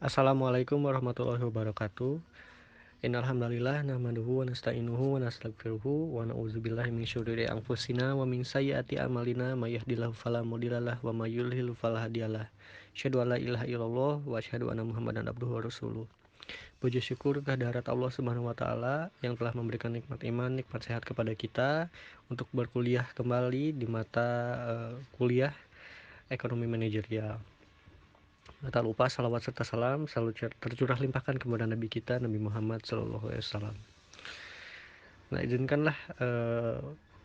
Assalamualaikum warahmatullahi wabarakatuh. Innal hamdalillah nahmaduhu wa nasta'inuhu wa nastaghfiruhu wa na'udzubillahi min syururi anfusina wa min sayyiati a'malina may yahdihillahu fala mudhillalah wa may yudhlil fala hadiyalah. Asyhadu an la ilaha illallah wa asyhadu anna Muhammadan abduhu wa rasuluh. Puji syukur kehadirat Allah Subhanahu wa taala yang telah memberikan nikmat iman, nikmat sehat kepada kita untuk berkuliah kembali di mata kuliah ekonomi manajerial. Tak lupa salawat serta salam selalu tercurah limpahkan kepada Nabi kita Nabi Muhammad SAW. Nah, izinkanlah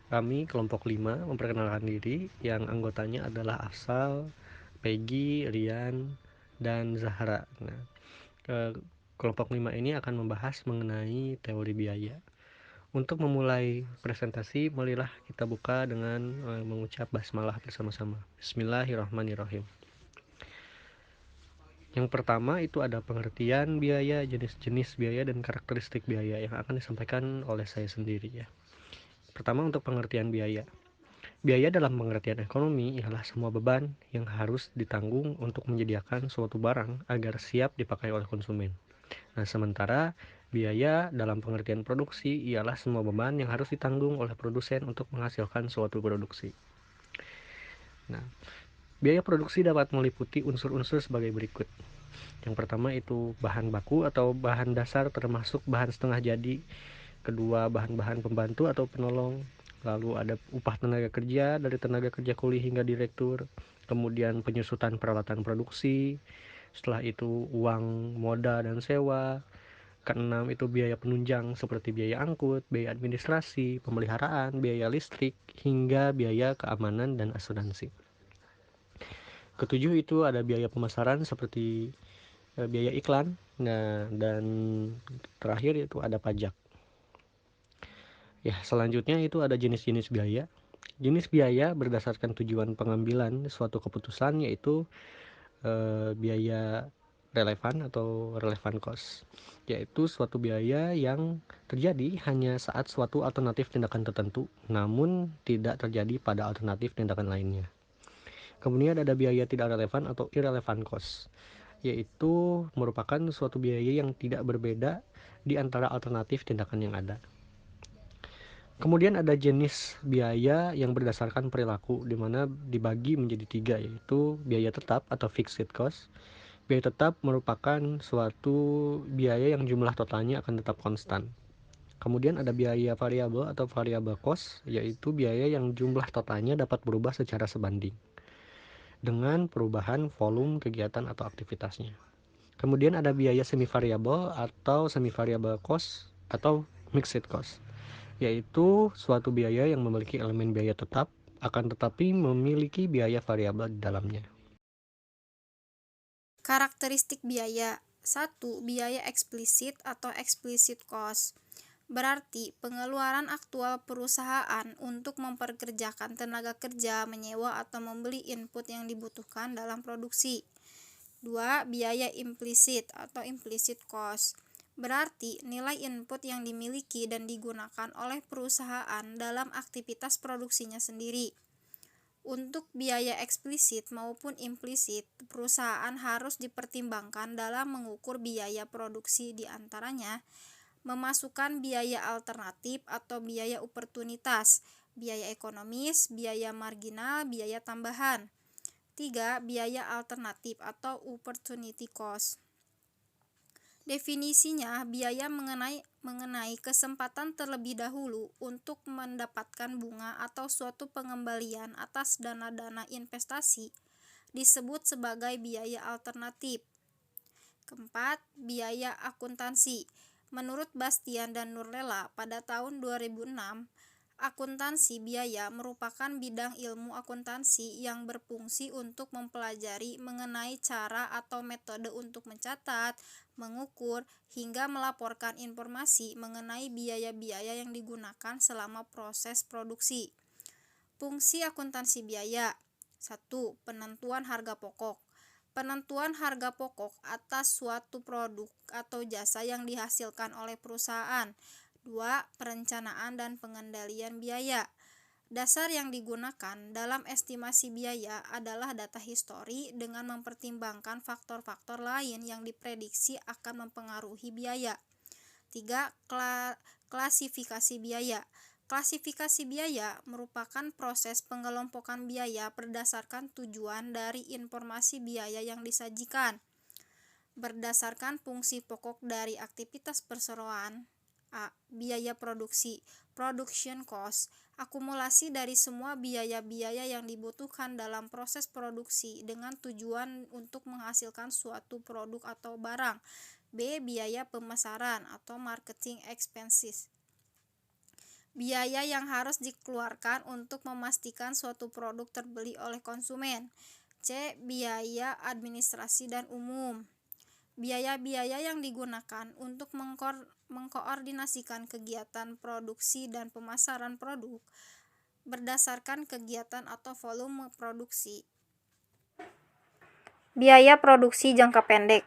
kami kelompok 5 memperkenalkan diri yang anggotanya adalah Afsal, Peggy, Rian, dan Zahra. Nah, kelompok 5 ini akan membahas mengenai teori biaya. Untuk memulai presentasi, marilah kita buka dengan mengucap basmalah bersama-sama. Bismillahirrahmanirrahim. Yang pertama itu ada pengertian biaya, jenis-jenis biaya, dan karakteristik biaya yang akan disampaikan oleh saya sendiri ya. Pertama untuk pengertian biaya. Biaya dalam pengertian ekonomi ialah semua beban yang harus ditanggung untuk menyediakan suatu barang agar siap dipakai oleh konsumen. Nah, sementara biaya dalam pengertian produksi ialah semua beban yang harus ditanggung oleh produsen untuk menghasilkan suatu produksi. Nah, biaya produksi dapat meliputi unsur-unsur sebagai berikut. Yang pertama itu bahan baku atau bahan dasar termasuk bahan setengah jadi. Kedua, bahan-bahan pembantu atau penolong. Lalu ada upah tenaga kerja dari tenaga kerja kuli hingga direktur. Kemudian penyusutan peralatan produksi. Setelah itu uang modal dan sewa. Keenam itu biaya penunjang seperti biaya angkut, biaya administrasi, pemeliharaan, biaya listrik, hingga biaya keamanan dan asuransi. Ketujuh itu ada biaya pemasaran seperti biaya iklan. Nah, dan terakhir itu ada pajak. Ya, selanjutnya itu ada jenis-jenis biaya. Jenis biaya berdasarkan tujuan pengambilan suatu keputusan yaitu biaya relevan atau relevant cost, yaitu suatu biaya yang terjadi hanya saat suatu alternatif tindakan tertentu, namun tidak terjadi pada alternatif tindakan lainnya. Kemudian ada biaya tidak relevan atau irrelevant cost, yaitu merupakan suatu biaya yang tidak berbeda di antara alternatif tindakan yang ada. Kemudian ada jenis biaya yang berdasarkan perilaku, di mana dibagi menjadi 3, yaitu biaya tetap atau fixed cost. Biaya tetap merupakan suatu biaya yang jumlah totalnya akan tetap konstan. Kemudian ada biaya variabel atau variable cost, yaitu biaya yang jumlah totalnya dapat berubah secara sebanding dengan perubahan volume kegiatan atau aktivitasnya. Kemudian ada biaya semi variabel atau semi variable cost atau mixed cost, yaitu suatu biaya yang memiliki elemen biaya tetap akan tetapi memiliki biaya variabel di dalamnya. Karakteristik biaya. 1. Biaya eksplisit atau explicit cost. Berarti pengeluaran aktual perusahaan untuk memperkerjakan tenaga kerja, menyewa atau membeli input yang dibutuhkan dalam produksi. 2. Biaya implisit atau implicit cost. Berarti nilai input yang dimiliki dan digunakan oleh perusahaan dalam aktivitas produksinya sendiri. Untuk biaya eksplisit maupun implisit, perusahaan harus dipertimbangkan dalam mengukur biaya produksi, di antaranya memasukkan biaya alternatif atau biaya oportunitas, biaya ekonomis, biaya marginal, biaya tambahan. 3. Biaya alternatif atau opportunity cost. Definisinya, biaya mengenai kesempatan terlebih dahulu untuk mendapatkan bunga atau suatu pengembalian atas dana-dana investasi disebut sebagai biaya alternatif. Keempat, biaya akuntansi. Menurut Bastian dan Nurlela pada tahun 2006, akuntansi biaya merupakan bidang ilmu akuntansi yang berfungsi untuk mempelajari mengenai cara atau metode untuk mencatat, mengukur, hingga melaporkan informasi mengenai biaya-biaya yang digunakan selama proses produksi. Fungsi akuntansi biaya. 1. Penentuan harga pokok. Penentuan harga pokok atas suatu produk atau jasa yang dihasilkan oleh perusahaan. 2. Perencanaan dan pengendalian biaya. Dasar yang digunakan dalam estimasi biaya adalah data histori dengan mempertimbangkan faktor-faktor lain yang diprediksi akan mempengaruhi biaya. 3. Klasifikasi biaya. Klasifikasi biaya merupakan proses pengelompokan biaya berdasarkan tujuan dari informasi biaya yang disajikan. Berdasarkan fungsi pokok dari aktivitas perseroan. A. Biaya produksi, production cost, akumulasi dari semua biaya-biaya yang dibutuhkan dalam proses produksi dengan tujuan untuk menghasilkan suatu produk atau barang. B. Biaya pemasaran atau marketing expenses, biaya yang harus dikeluarkan untuk memastikan suatu produk terbeli oleh konsumen. C. Biaya administrasi dan umum, biaya-biaya yang digunakan untuk mengkoordinasikan kegiatan produksi dan pemasaran produk berdasarkan kegiatan atau volume produksi. Biaya produksi jangka pendek.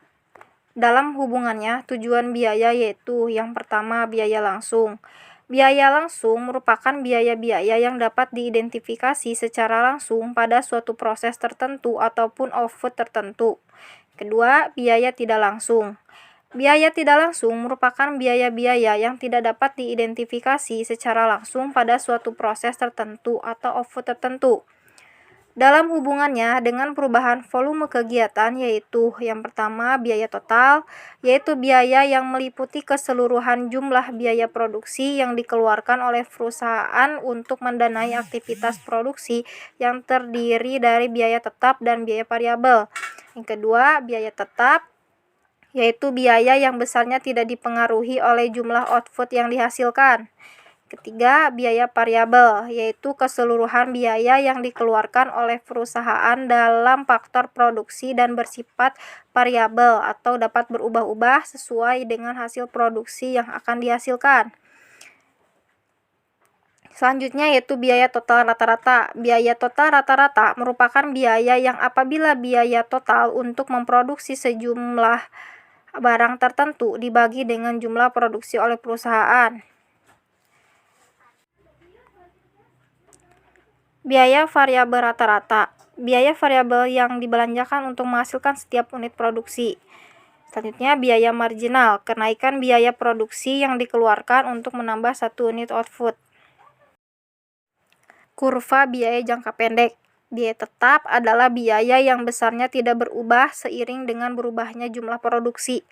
Dalam hubungannya, tujuan biaya yaitu yang pertama biaya langsung. Biaya langsung merupakan biaya-biaya yang dapat diidentifikasi secara langsung pada suatu proses tertentu ataupun output tertentu. Kedua, biaya tidak langsung. Biaya tidak langsung merupakan biaya-biaya yang tidak dapat diidentifikasi secara langsung pada suatu proses tertentu atau output tertentu. Dalam hubungannya dengan perubahan volume kegiatan yaitu yang pertama biaya total, yaitu biaya yang meliputi keseluruhan jumlah biaya produksi yang dikeluarkan oleh perusahaan untuk mendanai aktivitas produksi yang terdiri dari biaya tetap dan biaya variabel. Yang kedua, biaya tetap, yaitu biaya yang besarnya tidak dipengaruhi oleh jumlah output yang dihasilkan. Ketiga, biaya variabel, yaitu keseluruhan biaya yang dikeluarkan oleh perusahaan dalam faktor produksi dan bersifat variabel atau dapat berubah-ubah sesuai dengan hasil produksi yang akan dihasilkan. Selanjutnya yaitu biaya total rata-rata. Biaya total rata-rata merupakan biaya yang apabila biaya total untuk memproduksi sejumlah barang tertentu dibagi dengan jumlah produksi oleh perusahaan. Biaya variabel rata-rata. Biaya variabel yang dibelanjakan untuk menghasilkan setiap unit produksi. Selanjutnya biaya marginal, kenaikan biaya produksi yang dikeluarkan untuk menambah satu unit output. Kurva biaya jangka pendek. Biaya tetap adalah biaya yang besarnya tidak berubah seiring dengan berubahnya jumlah produksi.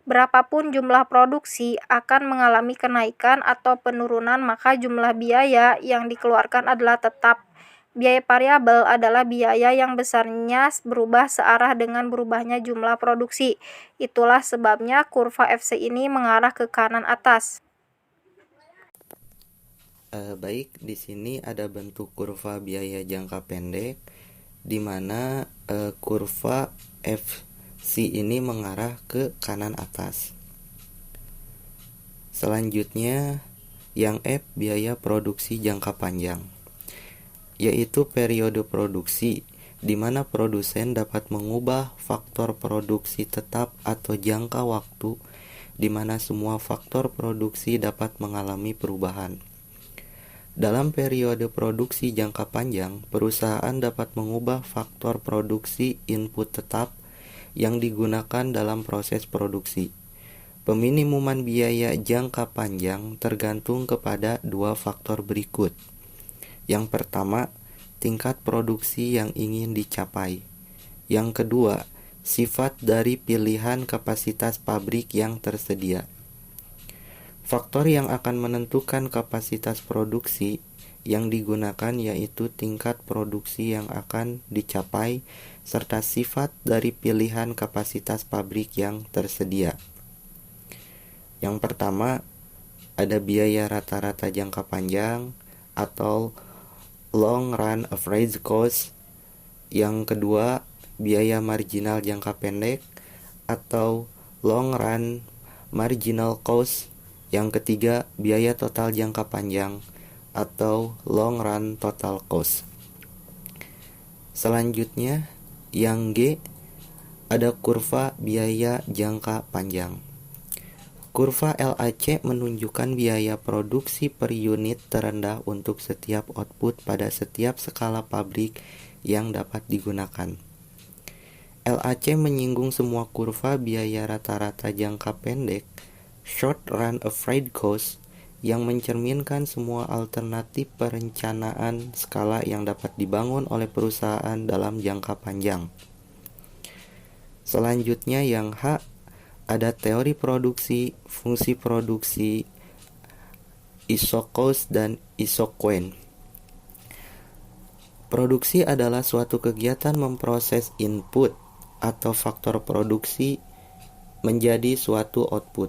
Berapapun jumlah produksi akan mengalami kenaikan atau penurunan, maka jumlah biaya yang dikeluarkan adalah tetap. Biaya variabel adalah biaya yang besarnya berubah searah dengan berubahnya jumlah produksi. Itulah sebabnya kurva FC ini mengarah ke kanan atas. Baik, di sini ada bentuk kurva biaya jangka pendek, di mana kurva FC ini mengarah ke kanan atas. Selanjutnya, yang F biaya produksi jangka panjang, yaitu periode produksi, di mana produsen dapat mengubah faktor produksi tetap atau jangka waktu, di mana semua faktor produksi dapat mengalami perubahan. Dalam periode produksi jangka panjang, perusahaan dapat mengubah faktor produksi input tetap yang digunakan dalam proses produksi. Peminimuman biaya jangka panjang tergantung kepada dua faktor berikut. Yang pertama, tingkat produksi yang ingin dicapai. Yang kedua, sifat dari pilihan kapasitas pabrik yang tersedia. Faktor yang akan menentukan kapasitas produksi yang digunakan yaitu tingkat produksi yang akan dicapai serta sifat dari pilihan kapasitas pabrik yang tersedia. Yang pertama, ada biaya rata-rata jangka panjang atau long run average cost. Yang kedua, biaya marginal jangka pendek atau long run marginal cost. Yang ketiga, biaya total jangka panjang atau long run total cost. Selanjutnya, yang G, ada kurva biaya jangka panjang. Kurva LAC menunjukkan biaya produksi per unit terendah untuk setiap output pada setiap skala pabrik yang dapat digunakan. LAC menyinggung semua kurva biaya rata-rata jangka pendek, short run average cost, yang mencerminkan semua alternatif perencanaan skala yang dapat dibangun oleh perusahaan dalam jangka panjang. Selanjutnya yang H, ada teori produksi, fungsi produksi, isocost, dan isoquen. Produksi adalah suatu kegiatan memproses input atau faktor produksi menjadi suatu output.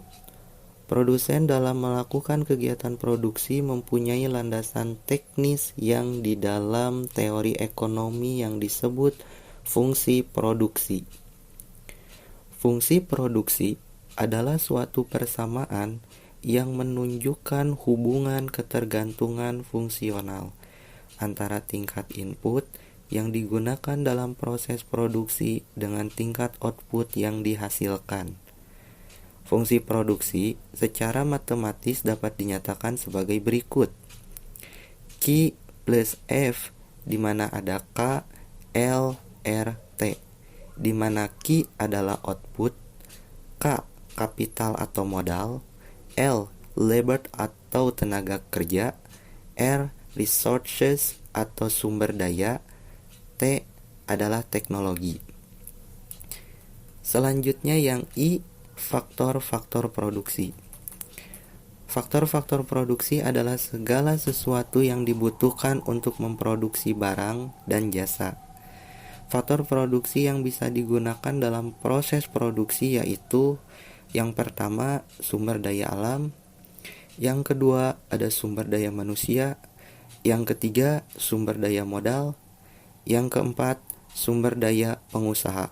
Produsen dalam melakukan kegiatan produksi mempunyai landasan teknis yang di dalam teori ekonomi yang disebut fungsi produksi. Fungsi produksi adalah suatu persamaan yang menunjukkan hubungan ketergantungan fungsional antara tingkat input yang digunakan dalam proses produksi dengan tingkat output yang dihasilkan. Fungsi produksi secara matematis dapat dinyatakan sebagai berikut. Q plus F, di mana ada K, L, R, T, di mana Q adalah output, K kapital atau modal, L labor atau tenaga kerja, R resources atau sumber daya, T adalah teknologi. Selanjutnya yang I, faktor-faktor produksi. Faktor-faktor produksi adalah segala sesuatu yang dibutuhkan untuk memproduksi barang dan jasa. Faktor produksi yang bisa digunakan dalam proses produksi yaitu yang pertama, sumber daya alam, yang kedua, ada sumber daya manusia, yang ketiga, sumber daya modal, yang keempat, sumber daya pengusaha.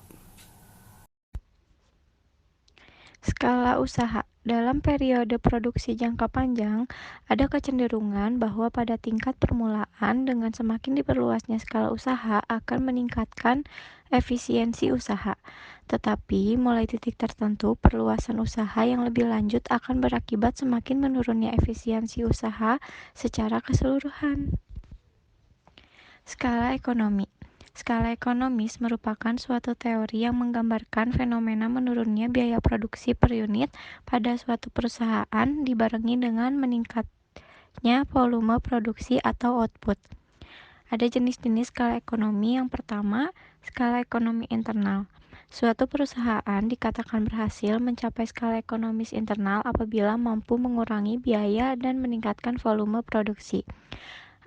Skala usaha. Dalam periode produksi jangka panjang, ada kecenderungan bahwa pada tingkat permulaan dengan semakin diperluasnya skala usaha akan meningkatkan efisiensi usaha. Tetapi mulai titik tertentu, perluasan usaha yang lebih lanjut akan berakibat semakin menurunnya efisiensi usaha secara keseluruhan. Skala ekonomi. Skala ekonomis merupakan suatu teori yang menggambarkan fenomena menurunnya biaya produksi per unit pada suatu perusahaan dibarengi dengan meningkatnya volume produksi atau output. Ada jenis-jenis skala ekonomi. Yang pertama, skala ekonomi internal. Suatu perusahaan dikatakan berhasil mencapai skala ekonomis internal apabila mampu mengurangi biaya dan meningkatkan volume produksi.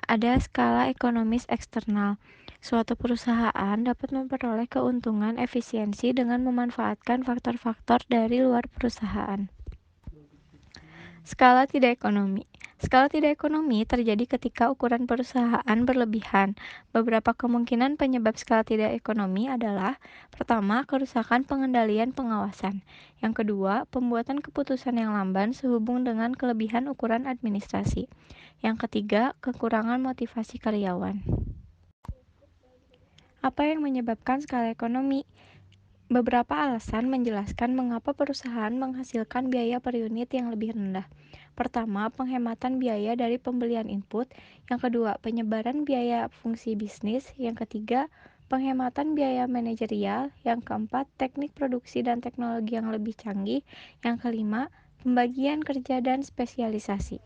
Ada skala ekonomis eksternal. Suatu perusahaan dapat memperoleh keuntungan efisiensi dengan memanfaatkan faktor-faktor dari luar perusahaan. Skala tidak ekonomi. Skala tidak ekonomi terjadi ketika ukuran perusahaan berlebihan. Beberapa kemungkinan penyebab skala tidak ekonomi adalah: pertama, kerusakan pengendalian pengawasan. Yang kedua, pembuatan keputusan yang lamban sehubung dengan kelebihan ukuran administrasi. Yang ketiga, kekurangan motivasi karyawan. Apa yang menyebabkan skala ekonomi? Beberapa alasan menjelaskan mengapa perusahaan menghasilkan biaya per unit yang lebih rendah. Pertama, penghematan biaya dari pembelian input. Yang kedua, penyebaran biaya fungsi bisnis. Yang ketiga, penghematan biaya manajerial. Yang keempat, teknik produksi dan teknologi yang lebih canggih. Yang kelima, pembagian kerja dan spesialisasi.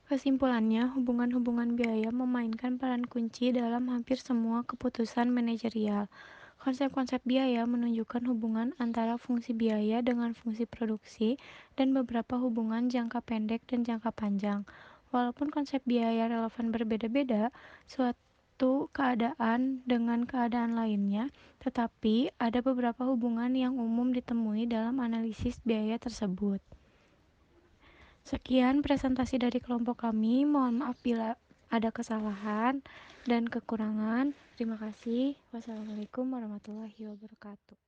Kesimpulannya, hubungan-hubungan biaya memainkan peran kunci dalam hampir semua keputusan manajerial. Konsep-konsep biaya menunjukkan hubungan antara fungsi biaya dengan fungsi produksi dan beberapa hubungan jangka pendek dan jangka panjang. Walaupun konsep biaya relevan berbeda-beda, suatu keadaan dengan keadaan lainnya, tetapi ada beberapa hubungan yang umum ditemui dalam analisis biaya tersebut. Sekian presentasi dari kelompok kami. Mohon maaf bila ada kesalahan dan kekurangan. Terima kasih. Wassalamualaikum warahmatullahi wabarakatuh.